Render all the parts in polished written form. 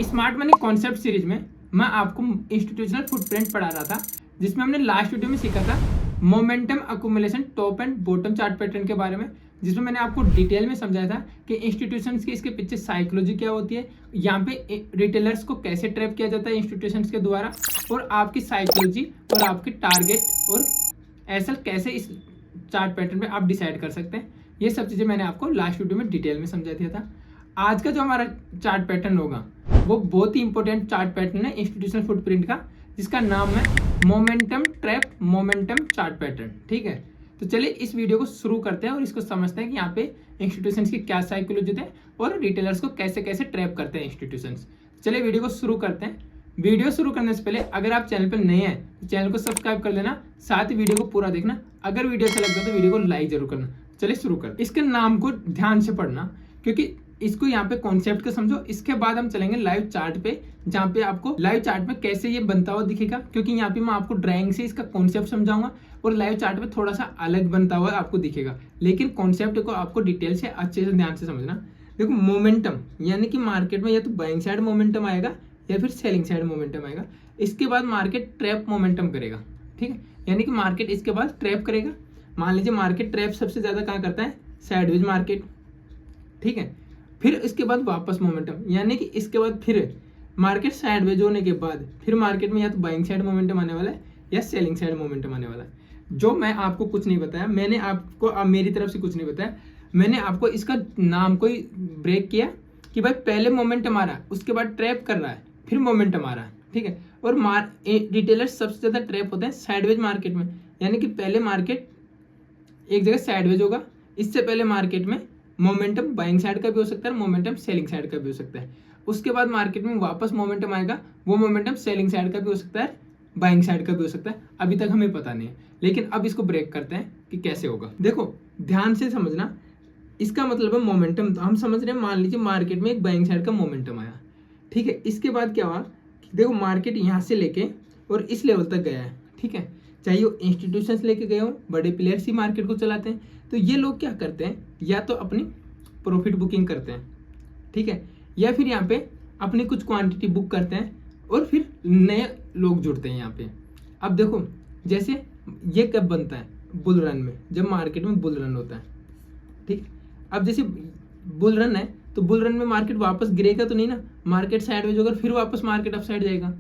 Smart money concept series में मैं आपको इंस्टीट्यूशनल फुटप्रिंट पढ़ा रहा था, जिसमें हमने लास्ट वीडियो में सीखा था momentum accumulation top and bottom chart pattern के बारे में, जिसमें मैंने आपको डिटेल में समझाया था कि इंस्टीट्यूशंस की इसके पीछे साइकोलॉजी क्या होती है, यहाँ पे रिटेलर्स को कैसे ट्रैप किया जाता है इंस्टीट्यूशंस के द्वारा, और आपकी साइकोलॉजी और आपकी टारगेट और एसएल कैसे इस चार्ट पैटर्न में आप डिसाइड कर सकते हैं। ये सब चीज़ें मैंने आपको लास्ट वीडियो में डिटेल में समझा दिया था। आज का जो हमारा चार्ट पैटर्न होगा वो बहुत ही इंपॉर्टेंट चार्ट पैटर्न है इंस्टीट्यूशनल फुटप्रिंट का, जिसका नाम है momentum trap momentum chart pattern. ठीक है, तो चलिए इस वीडियो को शुरू करते हैं और इसको समझते हैं कि यहाँ पे इंस्टीट्यूशंस की क्या साइकोलॉजी है और रिटेलर्स को कैसे कैसे ट्रैप करते हैं इंस्टीट्यूशंस। चलिए वीडियो को शुरू करते हैं। वीडियो शुरू करने से पहले अगर आप चैनल पर नए हैं तो चैनल को सब्सक्राइब कर लेना, साथ ही वीडियो को पूरा देखना। अगर वीडियो अच्छा लगता है तो वीडियो को लाइक जरूर करना। चलिए शुरू कर। इसके नाम को ध्यान से पढ़ना, क्योंकि इसको यहाँ पे कॉन्सेप्ट को समझो। इसके बाद हम चलेंगे लाइव चार्ट पे, जहाँ पे आपको लाइव चार्ट में कैसे ये बनता हुआ दिखेगा, क्योंकि यहाँ पे मैं आपको ड्राइंग से इसका कॉन्सेप्ट समझाऊंगा और लाइव चार्ट में थोड़ा सा अलग बनता हुआ आपको दिखेगा, लेकिन कॉन्सेप्ट को आपको डिटेल से अच्छे से ध्यान से समझना। देखो मोमेंटम यानी कि मार्केट में या तो बाइंग साइड मोमेंटम आएगा या फिर सेलिंग साइड मोमेंटम आएगा। इसके बाद मार्केट ट्रैप मोमेंटम करेगा। ठीक है, यानी कि मार्केट इसके बाद ट्रैप करेगा। मान लीजिए मार्केट ट्रैप सबसे ज्यादा कहाँ करता है, साइडवेज मार्केट। ठीक है, फिर इसके बाद वापस मोमेंटम, यानी कि इसके बाद फिर मार्केट साइडवेज होने के बाद फिर मार्केट में या तो बाइंग साइड मोमेंटम आने वाला है या सेलिंग साइड मोमेंटम आने वाला है। जो मैं आपको कुछ नहीं बताया, मैंने आपको मेरी तरफ से कुछ नहीं बताया, मैंने आपको इसका नाम को ही ब्रेक किया कि भाई पहले मोमेंटम आ रहा है, उसके बाद ट्रैप कर रहा है, फिर मोमेंटम आ रहा है। ठीक है, और रिटेलर्स सबसे ज्यादा ट्रैप होते हैं साइडवेज मार्केट में, यानी कि पहले मार्केट एक जगह साइडवेज होगा, इससे पहले मार्केट में मोमेंटम बाइंग साइड का भी हो सकता है, मोमेंटम सेलिंग साइड का भी हो सकता है। उसके बाद मार्केट में वापस मोमेंटम आएगा, वो मोमेंटम सेलिंग साइड का भी हो सकता है, बाइंग साइड का भी हो सकता है। अभी तक हमें पता नहीं है, लेकिन अब इसको ब्रेक करते हैं कि कैसे होगा। देखो ध्यान से समझना, इसका मतलब है मोमेंटम तो हम समझ रहे हैं। मान लीजिए मार्केट में एक बाइंग साइड का मोमेंटम आया। ठीक है, इसके बाद क्या हुआ, देखो मार्केट यहाँ से लेके और इस लेवल तक गया है। ठीक है, चाहे वो इंस्टीट्यूशंस लेके गए हो, बड़े प्लेयर्स ही मार्केट को चलाते हैं, तो ये लोग क्या करते हैं, या तो अपनी प्रॉफिट बुकिंग करते हैं, ठीक है, या फिर यहाँ पे अपनी कुछ क्वांटिटी बुक करते हैं और फिर नए लोग जुड़ते हैं यहाँ पे। अब देखो जैसे ये कब बनता है, बुल रन में, जब मार्केट में बुल रन होता है। ठीक, अब जैसे बुल रन है तो बुल रन में मार्केट वापस गिरेगा तो नहीं ना, मार्केट साइडवेज होगा फिर वापस मार्केट अप साइड जाएगा।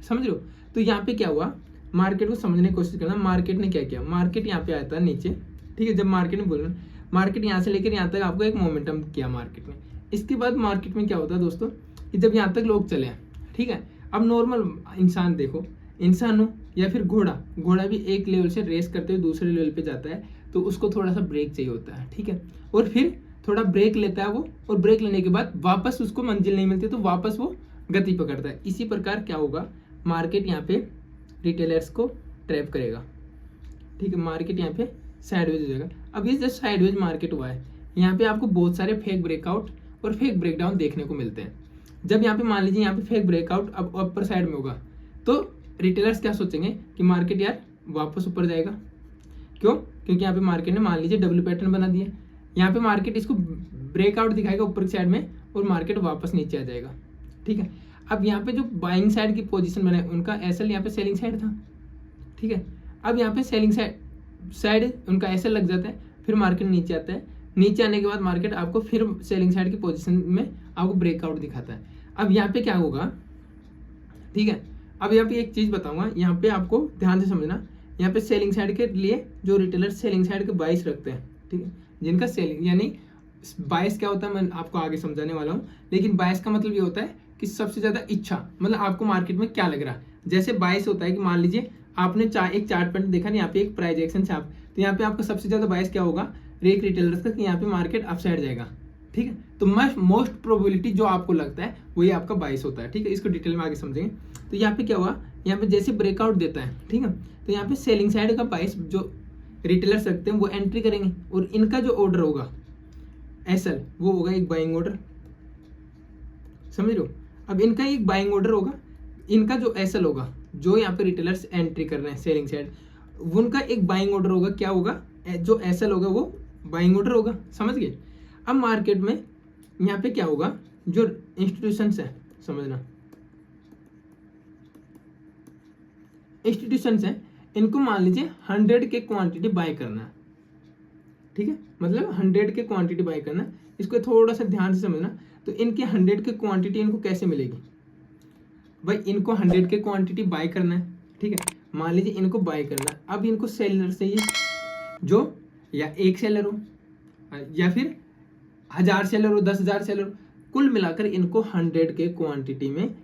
समझ रहे हो? तो यहाँ पे क्या हुआ, मार्केट को समझने की कोशिश करना। मार्केट ने क्या किया, मार्केट यहाँ पे आया था नीचे। ठीक है, जब मार्केट में बुल रन, मार्केट यहाँ से लेकर यहाँ तक आपको एक मोमेंटम किया मार्केट में। इसके बाद मार्केट में क्या होता है दोस्तों, कि जब यहाँ तक लोग चले हैं, ठीक है, अब नॉर्मल इंसान देखो, इंसान हो या फिर घोड़ा, घोड़ा भी एक लेवल से रेस करते हुए दूसरे लेवल पे जाता है, तो उसको थोड़ा सा ब्रेक चाहिए होता है। ठीक है, और फिर थोड़ा ब्रेक लेता है वो, और ब्रेक लेने के बाद वापस उसको मंजिल नहीं मिलती तो वापस वो गति पकड़ता है। इसी प्रकार क्या होगा, मार्केट यहाँ पे रिटेलर्स को ट्रैप करेगा। ठीक है, मार्केट यहाँ पे साइडवेज हो जाएगा। अब ये जस्ट साइडवेज मार्केट हुआ है, यहाँ पे आपको बहुत सारे फेक ब्रेकआउट और फेक ब्रेकडाउन देखने को मिलते हैं। जब यहाँ पे मान लीजिए यहाँ पे फेक ब्रेकआउट अब अपर साइड में होगा, तो रिटेलर्स क्या सोचेंगे कि मार्केट यार वापस ऊपर जाएगा। क्यों? क्योंकि यहाँ पे मार्केट ने मान लीजिए डब्ल्यू पैटर्न बना दिया, यहाँ पे मार्केट इसको ब्रेकआउट दिखाएगा ऊपर की साइड में और मार्केट वापस नीचे आ जाएगा। ठीक है, अब यहाँ पे जो बाइंग साइड की पोजीशन बने उनका एसएल यहाँ पे सेलिंग साइड था। ठीक है, अब यहाँ पे सेलिंग साइड उनका एसएल लग जाता है, फिर मार्केट नीचे आता है। नीचे आने के बाद मार्केट आपको फिर सेलिंग साइड की पोजीशन में आपको ब्रेकआउट दिखाता है। अब यहाँ पे क्या होगा, ठीक है, अब यहाँ पे एक चीज बताऊंगा, यहाँ पे आपको ध्यान से समझना। यहाँ पे सेलिंग साइड के लिए जो रिटेलर सेलिंग साइड के बाइस रखते हैं, ठीक है, जिनका सेलिंग यानी बाइस क्या होता है मैं आपको आगे समझाने वाला हूँ, लेकिन बाइस का मतलब ये होता है कि सबसे ज्यादा इच्छा, मतलब आपको मार्केट में क्या लग रहा है। जैसे बाइस होता है कि मान लीजिए आपने एक चार्ट पैटर्न देखा ना, यहाँ पे एक प्राइस एक्शन छाप, तो यहाँ पे आपका सबसे ज्यादा बाइस क्या होगा, एक रिटेलर्स का, कि यहाँ पे मार्केट अपसाइड जाएगा। ठीक है, तो मोस्ट प्रोबेबिलिटी जो आपको लगता है वही आपका बाइस होता है। ठीक है, इसको डिटेल में आगे समझेंगे। तो यहाँ पे क्या हुआ, यहाँ पे जैसे ब्रेकआउट देता है, ठीक है, तो यहाँ पे सेलिंग साइड का बाइस जो रिटेलर्स रखते हैं वो एंट्री करेंगे, और इनका जो ऑर्डर होगा एसएल वो होगा एक बाइंग ऑर्डर। समझ रहे हो? अब इनका एक बाइंग ऑर्डर होगा, इनका जो एसएल होगा, जो यहाँ पे रिटेलर्स एंट्री कर रहे हैं सेलिंग साइड, उनका एक बाइंग ऑर्डर होगा। क्या होगा, जो एसएल होगा वो बाइंग ऑर्डर होगा। समझ गए? अब मार्केट में यहाँ पे क्या होगा, जो इंस्टीट्यूशंस है समझना। इंस्टीट्यूशंस हैं, इनको मान लीजिए 100 के क्वांटिटी बाय करना है, ठीक है, मतलब 100 के क्वांटिटी बाय करना है। इसको थोड़ा सा ध्यान से समझना। तो इनके 100 के क्वांटिटी इनको कैसे मिलेगी भाई, इनको 100 के क्वांटिटी बाय करना है, ठीक है, मान लीजिए इनको बाय करना है। अब इनको सेलर चाहिए जो या एक सेलर हो या फिर 1000 सेलर हो, 10,000 सेलर हो, कुल मिलाकर इनको 100 के क्वांटिटी में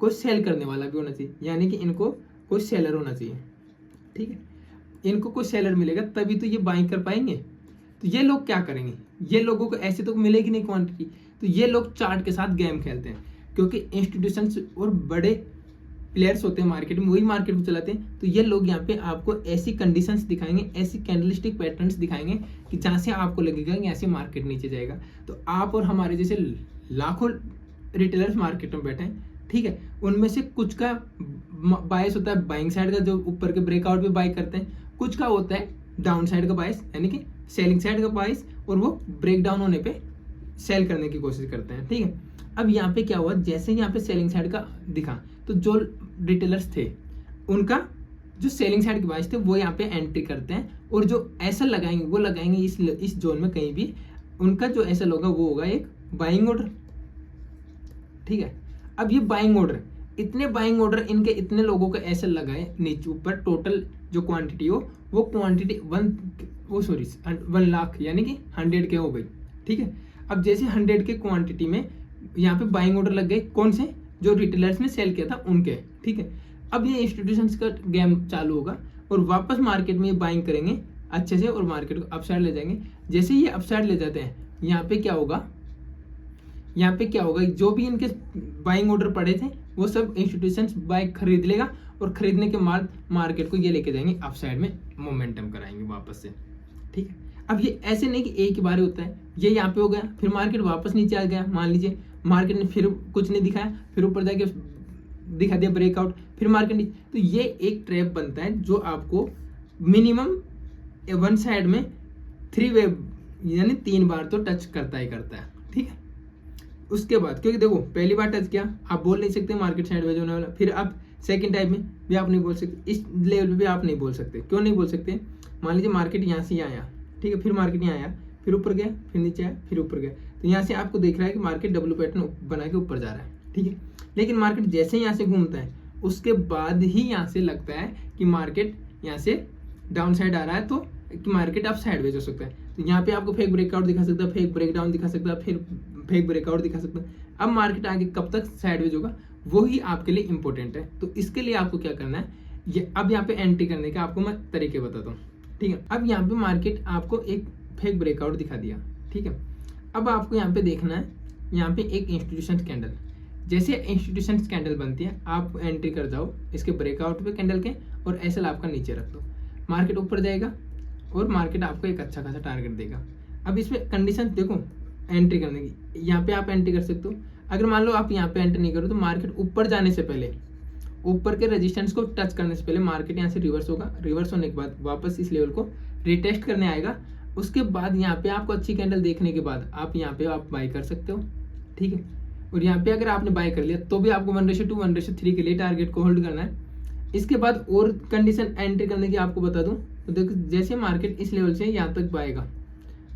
कोई सेल करने वाला भी होना चाहिए, यानी कि इनको कोई सेलर होना चाहिए, ठीक है। इनको कोई सेलर मिलेगा तभी तो ये बाइंग कर पाएंगे। तो ये लोग क्या करेंगे, ये लोगों को ऐसे तो मिलेगी नहीं क्वांटिटी, तो ये लोग चार्ट के साथ गेम खेलते हैं, क्योंकि इंस्टीट्यूशंस और बड़े प्लेयर्स होते हैं मार्केट में, वही मार्केट को चलाते हैं। तो ये लोग यहाँ पे आपको ऐसी कंडीशंस दिखाएंगे, ऐसी कैंडलस्टिक पैटर्न्स दिखाएंगे कि जहाँ से आपको लगेगा कि ऐसे मार्केट नीचे जाएगा। तो आप और हमारे जैसे लाखों रिटेलर्स मार्केट में बैठे हैं, ठीक है, उनमें से कुछ का बायस होता है बाइंग साइड का, जो ऊपर के ब्रेकआउट पे बाय करते हैं, कुछ का होता है डाउन साइड का बायस, यानी कि सेलिंग साइड का बायस, और वो ब्रेक डाउन होने पे सेल करने की कोशिश करते हैं, ठीक है। अब यहाँ पे क्या हुआ, जैसे यहाँ पे सेलिंग साइड का दिखा, तो जो रिटेलर्स थे उनका जो सेलिंग साइड के बायस थे वो यहाँ पे एंट्री करते हैं, और जो एसएल लगाएंगे वो लगाएंगे इस जोन में कहीं भी, उनका जो एसएल होगा वो होगा एक बाइंग ऑर्डर, ठीक है। अब ये बाइंग ऑर्डर, इतने बाइंग ऑर्डर इनके इतने लोगों का एसएल लगाए नीचे ऊपर, टोटल जो क्वांटिटी हो वो क्वांटिटी 1 लाख यानी कि 100 के हो गई, ठीक है। अब जैसे 100 के क्वांटिटी में यहाँ पे बाइंग ऑर्डर लग गए, कौन से, जो रिटेलर्स ने सेल किया था उनके, ठीक है। अब ये इंस्टीट्यूशंस का गेम चालू होगा और वापस मार्केट में ये बाइंग करेंगे अच्छे से और मार्केट को अपसाइड ले जाएंगे। जैसे ये अपसाइड ले जाते हैं, यहाँ पे क्या होगा, यहाँ पे क्या होगा, जो भी इनके बाइंग ऑर्डर पड़े थे वो सब इंस्टीट्यूशंस बाय खरीद लेगा, और खरीदने के बाद मार्केट को ये लेके जाएंगे अपसाइड में, मोमेंटम कराएंगे वापस से, ठीक है। अब ये ऐसे नहीं कि एक ही बार होता है, ये यहाँ पे हो गया, फिर मार्केट वापस नीचे आ गया, मान लीजिए मार्केट ने फिर कुछ नहीं दिखाया, फिर ऊपर जाके दिखा दिया ब्रेकआउट, फिर मार्केट नीचे। तो ये एक ट्रैप बनता है जो आपको मिनिमम वन साइड में 3 वेव यानी 3 बार तो टच करता ही करता है, ठीक है। उसके बाद क्योंकि देखो पहली बार टच किया, आप बोल नहीं सकते मार्केट साइडवेज होने वाला, फिर आप सेकंड टाइम में भी आप नहीं बोल सकते, इस लेवल पे भी आप नहीं बोल सकते। क्यों नहीं बोल सकते, मान लीजिए मार्केट यहाँ से आया, ठीक है, फिर मार्केट यहाँ आया, फिर ऊपर गया, फिर नीचे आया, फिर ऊपर गया, तो यहाँ से आपको देख रहा है कि मार्केट डब्ल्यू पैटर्न बना के ऊपर जा रहा है, ठीक है। लेकिन मार्केट जैसे यहाँ से घूमता है उसके बाद ही यहाँ से लगता है कि मार्केट यहाँ से डाउन साइड आ रहा है, तो कि मार्केट आप साइडवेज हो सकता है। तो यहाँ पे आपको फेक ब्रेकआउट दिखा सकता है, फेक ब्रेकडाउन दिखा सकता है, फिर फेक ब्रेकआउट दिखा सकता है। अब मार्केट आगे कब तक साइडवेज होगा वो ही आपके लिए इंपॉर्टेंट है। तो इसके लिए आपको क्या करना है, ये अब यहाँ पे एंट्री करने के आपको मैं तरीके बताता हूँ, ठीक है। अब यहाँ पे मार्केट आपको एक फेक ब्रेकआउट दिखा दिया, ठीक है। अब आपको यहाँ पे देखना है, यहाँ पे एक इंस्टीट्यूशन कैंडल, जैसे इंस्टीट्यूशन कैंडल बनती है आप एंट्री कर जाओ इसके ब्रेकआउट पे कैंडल के, और एसएल आपका नीचे रख दो, मार्केट ऊपर जाएगा और मार्केट आपको एक अच्छा खासा टारगेट देगा। अब इसमें कंडीशन देखो एंट्री करने की, यहाँ पे आप एंट्री कर सकते हो। अगर मान लो आप यहाँ पे एंट्री नहीं करो तो मार्केट ऊपर जाने से पहले, ऊपर के रेजिस्टेंस को टच करने से पहले मार्केट यहाँ से रिवर्स होगा, रिवर्स होने के बाद वापस इस लेवल को रिटेस्ट करने आएगा। उसके बाद यहाँ पे आपको अच्छी कैंडल देखने के बाद आप यहाँ पे आप बाय कर सकते हो, ठीक है। और यहाँ पे अगर आपने बाय कर लिया तो भी आपको 1:2 1:3 के लिए टारगेट को होल्ड करना है। इसके बाद और कंडीशन एंट्री करने की आपको बता दूं, तो देखो जैसे मार्केट इस लेवल से यहाँ तक बाएगा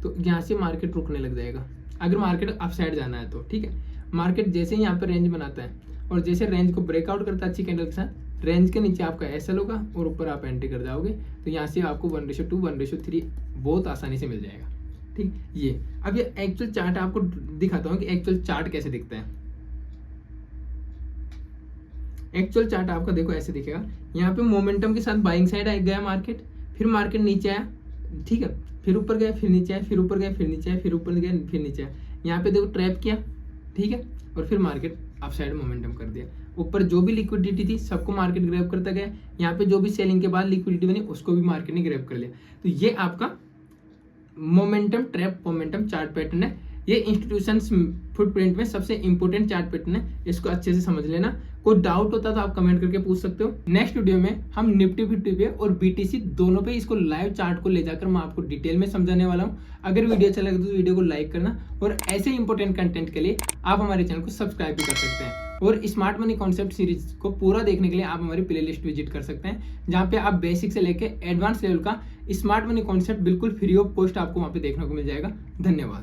तो यहाँ से मार्केट रुकने लग जाएगा, अगर मार्केट अप साइड जाना है तो, ठीक है। मार्केट जैसे ही यहाँ पे रेंज बनाता है और जैसे रेंज को ब्रेकआउट करता है अच्छी कैंडल के साथ, रेंज के नीचे आपका एसएल होगा और ऊपर आप एंट्री कर जाओगे, तो यहाँ से आपको 1:2 1:3 बहुत आसानी से मिल जाएगा, ठीक। ये अब ये एक्चुअल चार्ट आपको दिखाता हूँ कि एक्चुअल चार्ट कैसे दिखता है। एक्चुअल चार्ट आपका देखो ऐसे दिखेगा, यहाँ पे मोमेंटम के साथ बाइंग साइड आ गया मार्केट, फिर मार्केट नीचे आया, ठीक है, फिर ऊपर गया, फिर नीचे आया, फिर ऊपर गया, फिर नीचे आया, फिर ऊपर गया, फिर नीचे आया। यहाँ पे देखो ट्रैप किया, ठीक है, और फिर मार्केट अप साइड मोमेंटम कर दिया। ऊपर जो भी लिक्विडिटी थी सबको मार्केट ग्रैब करता गया, यहाँ पे जो भी सेलिंग के बाद लिक्विडिटी बनी उसको भी मार्केट ने ग्रैब कर लिया। तो ये आपका momentum trap momentum chart pattern है। ये इंस्टीट्यूशंस फुटप्रिंट में सबसे इंपॉर्टेंट चार्ट पैटर्न है, इसको अच्छे से समझ लेना। कोई डाउट होता तो आप कमेंट करके पूछ सकते हो। नेक्स्ट वीडियो में हम निफ्टी 50 पे और बीटीसी दोनों पे इसको लाइव चार्ट को ले जाकर मैं आपको डिटेल में समझाने वाला हूँ। अगर वीडियो अच्छा लगे तो वीडियो को लाइक करना और ऐसे इंपॉर्टेंट कंटेंट के लिए आप हमारे चैनल को सब्सक्राइब भी कर सकते हैं। और स्मार्ट मनी कॉन्सेप्ट सीरीज को पूरा देखने के लिए आप हमारी प्लेलिस्ट विजिट कर सकते हैं, जहाँ पे आप बेसिक से लेके एडवांस लेवल का स्मार्ट मनी कॉन्सेप्ट बिल्कुल फ्री ऑफ कॉस्ट आपको वहाँ पे देखने को मिल जाएगा। धन्यवाद।